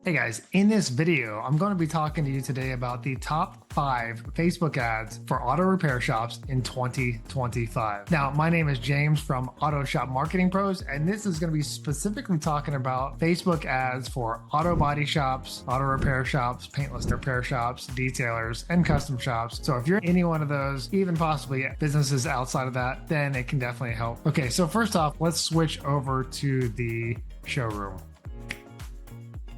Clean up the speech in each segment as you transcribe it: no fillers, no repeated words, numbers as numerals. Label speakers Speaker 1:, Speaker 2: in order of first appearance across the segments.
Speaker 1: Hey guys, in this video, I'm going to be talking to you today about the top 5 Facebook ads for auto repair shops in 2025. Now, my name is James from Auto Shop Marketing Pros, and this is going to be specifically talking about Facebook ads for auto body shops, auto repair shops, paintless repair shops, detailers, and custom shops. So if you're any one of those, even possibly businesses outside of that, then it can definitely help. Okay, so first off, let's switch over to the showroom.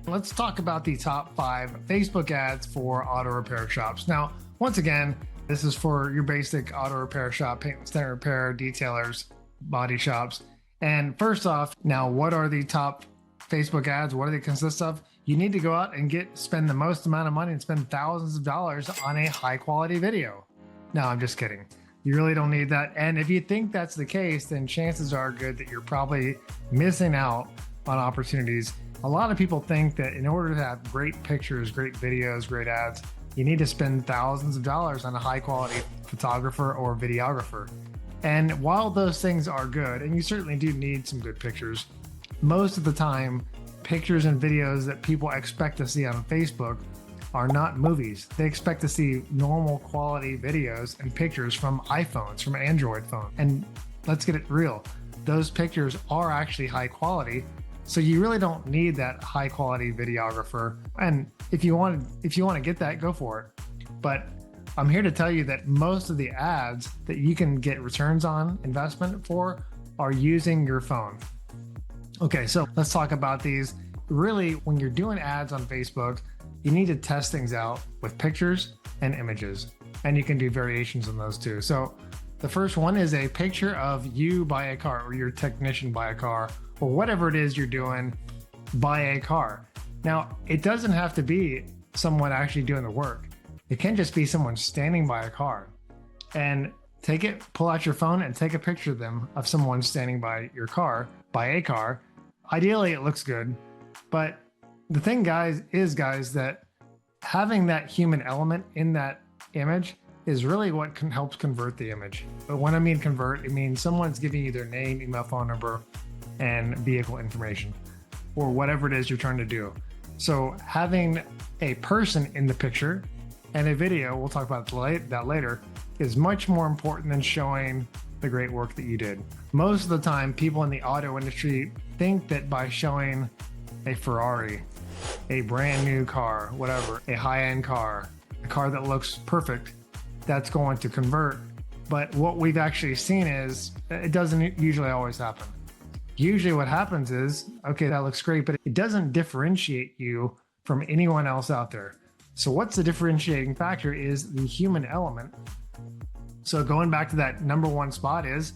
Speaker 1: Let's talk about the top 5 Facebook ads for auto repair shops. Now, once again, this is for your basic auto repair shop, paint, dent repair, detailers, body shops. And first off, now what are the top Facebook ads? What do they consist of? You need to go out and spend the most amount of money and spend thousands of dollars on a high quality video. No, I'm just kidding. You really don't need that. And if you think that's the case, then chances are good that you're probably missing out on opportunities. A lot of people think that in order to have great pictures, great videos, great ads, you need to spend thousands of dollars on a high quality photographer or videographer. And while those things are good, and you certainly do need some good pictures, most of the time, pictures and videos that people expect to see on Facebook are not movies. They expect to see normal quality videos and pictures from iPhones, from Android phones. And let's get it real. Those pictures are actually high quality. So you really don't need that high quality videographer. And if you want to get that, go for it. But I'm here to tell you that most of the ads that you can get returns on investment for are using your phone. Okay, so let's talk about these. Really, when you're doing ads on Facebook, you need to test things out with pictures and images. And you can do variations on those too. So the first one is a picture of you by a car, or your technician by a car, or whatever it is you're doing by a car. Now, it doesn't have to be someone actually doing the work. It can just be someone standing by a car. And pull out your phone and take a picture of them, of someone standing by your car, by a car. Ideally, it looks good. But the thing, guys, that having that human element in that image is really what helps convert the image. But when I mean convert, it means someone's giving you their name, email, phone number, and vehicle information, or whatever it is you're trying to do. So having a person in the picture and a video, we'll talk about that later, is much more important than showing the great work that you did. Most of the time, people in the auto industry think that by showing a Ferrari, a brand new car, whatever, a high-end car, a car that looks perfect, that's going to convert. But what we've actually seen is it doesn't usually always happen. Usually what happens is, okay, that looks great, but it doesn't differentiate you from anyone else out there. So what's the differentiating factor is the human element. So going back to that number one spot is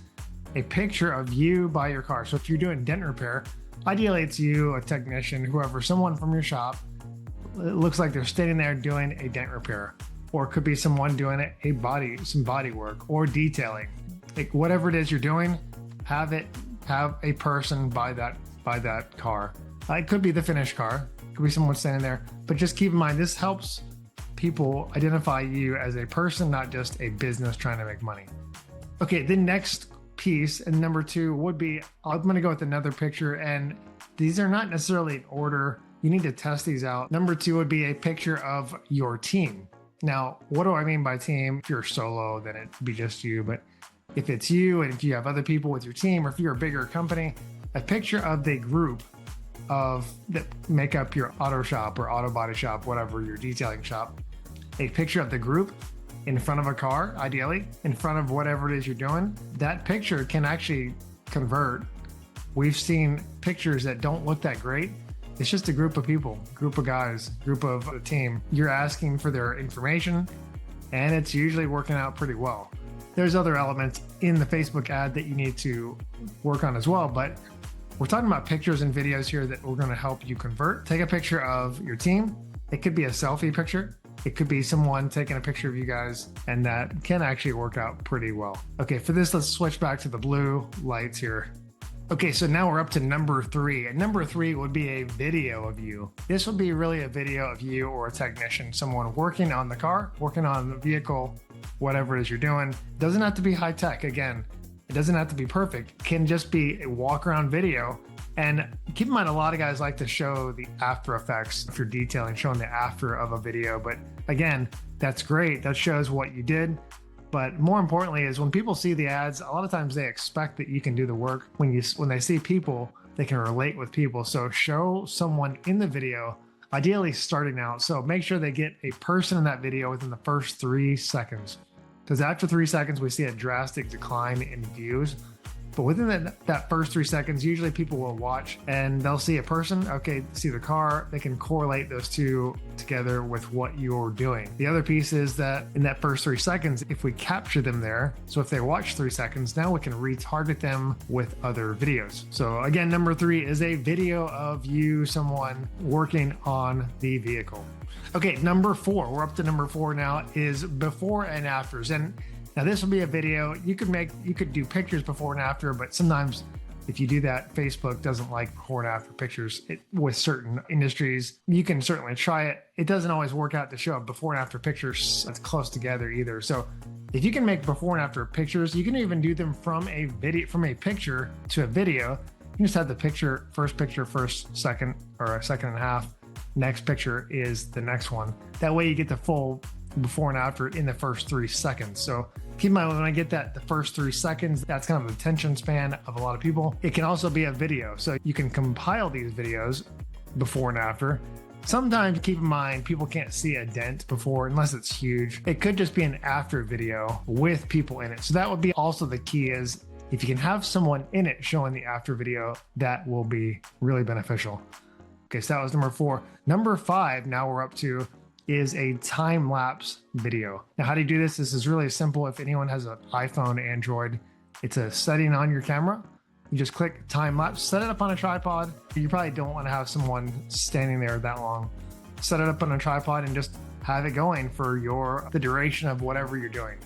Speaker 1: a picture of you by your car. So if you're doing dent repair, ideally it's you, a technician, whoever, someone from your shop. It looks like they're standing there doing a dent repair, or it could be someone doing some body work or detailing. Like whatever it is you're doing, have a person by that car. It could be the finished car, it could be someone standing there, but just keep in mind, this helps people identify you as a person, not just a business trying to make money. Okay, the next piece, and number 2 would be, I'm going to go with another picture, and these are not necessarily in order. You need to test these out. Number 2 would be a picture of your team. Now, what do I mean by team? If you're solo, then it'd be just you, but if it's you and if you have other people with your team, or if you're a bigger company, a picture of the group that make up your auto shop or auto body shop, whatever, your detailing shop, a picture of the group in front of a car, ideally, in front of whatever it is you're doing, that picture can actually convert. We've seen pictures that don't look that great. It's just a group of people, group of guys, group of a team. You're asking for their information, and it's usually working out pretty well. There's other elements in the Facebook ad that you need to work on as well, but we're talking about pictures and videos here that we're going to help you convert. Take a picture of your team. It could be a selfie picture. It could be someone taking a picture of you guys, and that can actually work out pretty well. Okay, for this, let's switch back to the blue lights here. Okay, so now we're up to number 3. And number 3 would be a video of you. This would be really a video of you or a technician, someone working on the car, working on the vehicle, whatever it is you're doing. It doesn't have to be high tech. Again, it doesn't have to be perfect. It can just be a walk around video And keep in mind, a lot of guys like to show the after effects if you're detailing, showing the after of a video. But again, that's great. That shows what you did. But more importantly is when people see the ads, a lot of times they expect that you can do the work. When they see people, they can relate with people. So show someone in the video, ideally starting out. So make sure they get a person in that video within the first 3 seconds. Because after 3 seconds, we see a drastic decline in views. But within that first 3 seconds, usually people will watch and they'll see a person, okay, see the car, they can correlate those two together with what you're doing. The other piece is that in that first 3 seconds, if we capture them there, so if they watch 3 seconds, now we can retarget them with other videos. So again, number 3 is a video of you, someone working on the vehicle. Okay, number 4, we're up to number 4 now, is before and afters. And now this will be a video. You could do pictures before and after, but sometimes if you do that, Facebook doesn't like before and after pictures. With certain industries, you can certainly try it. It doesn't always work out to show before and after pictures that's close together either. So if you can make before and after pictures, you can even do them from a picture to a video. You can just have the first picture, first second, or a second and a half. Next picture is the next one. That way you get the full before and after in the first 3 seconds. So keep in mind, when I get the first 3 seconds, that's kind of the attention span of a lot of people. It can also be a video. So you can compile these videos before and after. Sometimes keep in mind, people can't see a dent before unless it's huge. It could just be an after video with people in it. So that would be also the key, is if you can have someone in it showing the after video, that will be really beneficial. Okay, so that was number 4. Number 5, now we're up to, is a time-lapse video. Now, how do you do this? This is really simple. If anyone has an iPhone, Android, it's a setting on your camera. You just click time-lapse, set it up on a tripod. You probably don't want to have someone standing there that long. Set it up on a tripod and just have it going for the duration of whatever you're doing.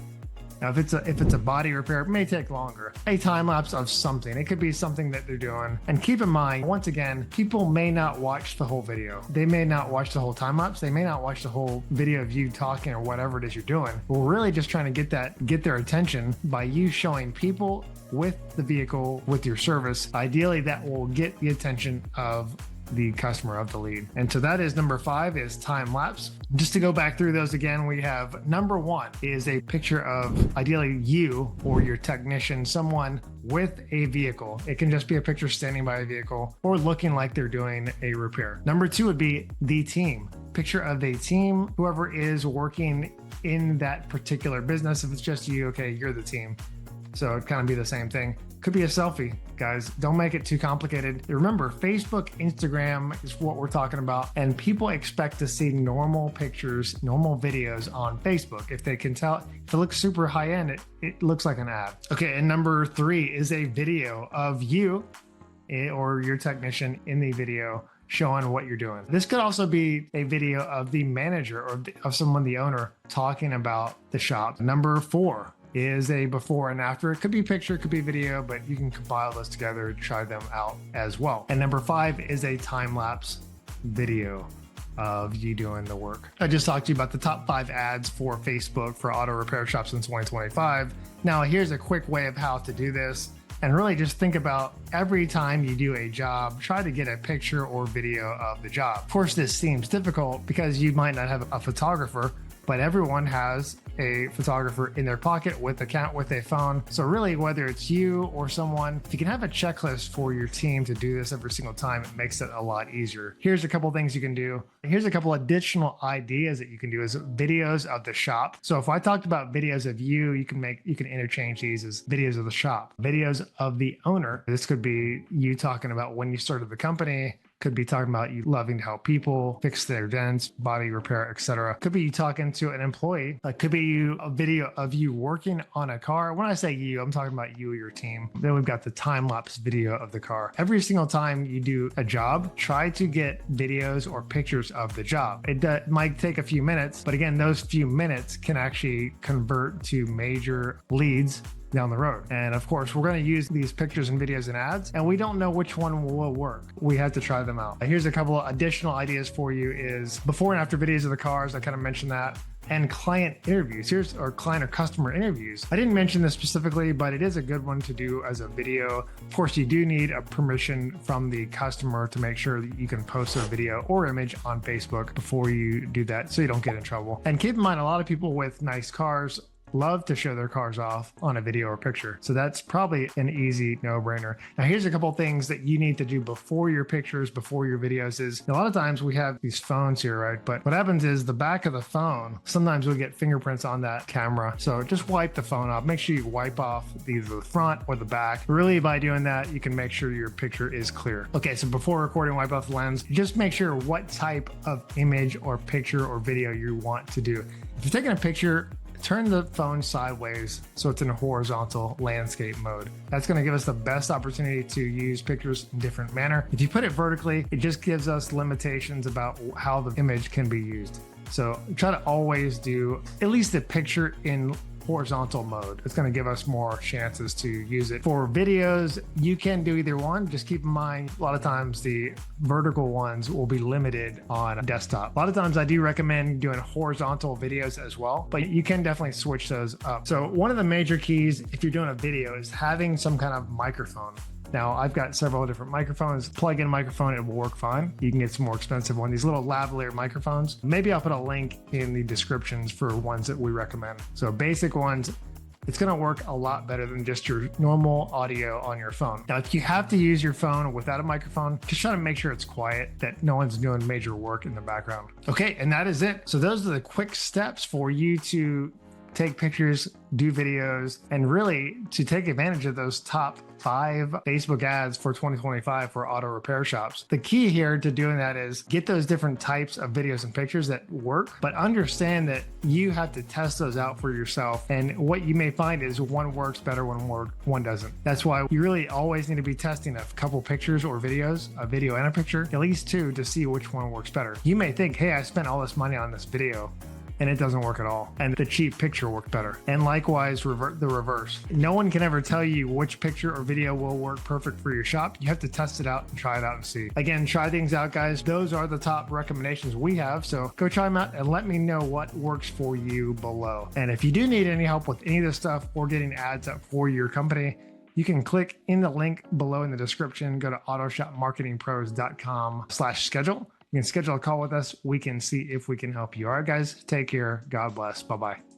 Speaker 1: Now, if it's a body repair, it may take longer. A time lapse of something. It could be something that they're doing. And keep in mind, once again, people may not watch the whole video. They may not watch the whole time lapse. They may not watch the whole video of you talking or whatever it is you're doing. We're really just trying to get their attention by you showing people with the vehicle, with your service. Ideally, that will get the attention of the customer, of the lead. And so that is number 5, is time lapse. Just to go back through those again, we have number 1 is a picture of ideally you or your technician, someone with a vehicle. It can just be a picture standing by a vehicle or looking like they're doing a repair. Number 2 would be the team. Picture of a team, whoever is working in that particular business. If it's just you, okay, you're the team. So it kind of be the same thing. Could be a selfie, guys. Don't make it too complicated. Remember, Facebook, Instagram is what we're talking about, and people expect to see normal pictures, normal videos on Facebook. If they can tell, if it looks super high end, it looks like an ad. Okay, and number 3 is a video of you or your technician in the video showing what you're doing. This could also be a video of the manager or of someone, the owner, talking about the shop. Number 4 is a before and after. It could be picture, it could be video, but you can compile those together and try them out as well. And number 5 is a time-lapse video of you doing the work. I just talked to you about the top 5 ads for Facebook for auto repair shops in 2025. Now, here's a quick way of how to do this. And really just think about every time you do a job, try to get a picture or video of the job. Of course, this seems difficult because you might not have a photographer, but everyone has a photographer in their pocket with a phone. So really, whether it's you or someone, if you can have a checklist for your team to do this every single time, it makes it a lot easier. Here's a couple things you can do. Here's a couple additional ideas that you can do is videos of the shop. So if I talked about videos of you, you can interchange these as videos of the shop. Videos of the owner. This could be you talking about when you started the company. Could be talking about you loving to help people fix their dents, body repair, etc. Could be you talking to an employee. Could be a video of you working on a car. When I say you, I'm talking about you or your team. Then we've got the time-lapse video of the car. Every single time you do a job, try to get videos or pictures of the job. It might take a few minutes, but again, those few minutes can actually convert to major leads down the road. And of course, we're going to use these pictures and videos and ads, and we don't know which one will work. We have to try them out. Here's a couple of additional ideas for you is before and after videos of the cars. I kind of mentioned that. And client interviews. Here's our client or customer interviews. I didn't mention this specifically, but it is a good one to do as a video. Of course, you do need a permission from the customer to make sure that you can post a video or image on Facebook before you do that so you don't get in trouble. And keep in mind, a lot of people with nice cars love to show their cars off on a video or picture. So that's probably an easy no-brainer. Now, here's a couple things that you need to do before your pictures, before your videos is a lot of times we have these phones here, right? But what happens is the back of the phone, sometimes we'll get fingerprints on that camera. So just wipe the phone off. Make sure you wipe off either the front or the back. Really, by doing that, you can make sure your picture is clear. Okay, so before recording, wipe off the lens. Just make sure what type of image or picture or video you want to do. If you're taking a picture, turn the phone sideways so it's in a horizontal landscape mode. That's going to give us the best opportunity to use pictures in a different manner. If you put it vertically, it just gives us limitations about how the image can be used. So try to always do at least a picture in horizontal mode. It's going to give us more chances to use it. For videos, you can do either one. Just keep in mind, a lot of times the vertical ones will be limited on desktop. A lot of times I do recommend doing horizontal videos as well, but you can definitely switch those up. So one of the major keys if you're doing a video is having some kind of microphone. Now, I've got several different microphones. Plug-in microphone, it will work fine. You can get some more expensive ones, these little lavalier microphones. Maybe I'll put a link in the descriptions for ones that we recommend. So basic ones, it's going to work a lot better than just your normal audio on your phone. Now, if you have to use your phone without a microphone, just try to make sure it's quiet, that no one's doing major work in the background. Okay, and that is it. So those are the quick steps for you to take pictures, do videos, and really to take advantage of those top 5 Facebook ads for 2025 for auto repair shops. The key here to doing that is get those different types of videos and pictures that work, but understand that you have to test those out for yourself. And what you may find is one works better when one doesn't. That's why you really always need to be testing a couple pictures or videos, a video and a picture, at least 2, to see which one works better. You may think, hey, I spent all this money on this video, and it doesn't work at all. And the cheap picture worked better. And likewise, the reverse. No one can ever tell you which picture or video will work perfect for your shop. You have to test it out and try it out and see. Again, try things out, guys. Those are the top recommendations we have. So go try them out and let me know what works for you below. And if you do need any help with any of this stuff or getting ads up for your company, you can click in the link below in the description. Go to autoshopmarketingpros.com/schedule. You can schedule a call with us. We can see if we can help you. All right, guys, take care. God bless. Bye-bye.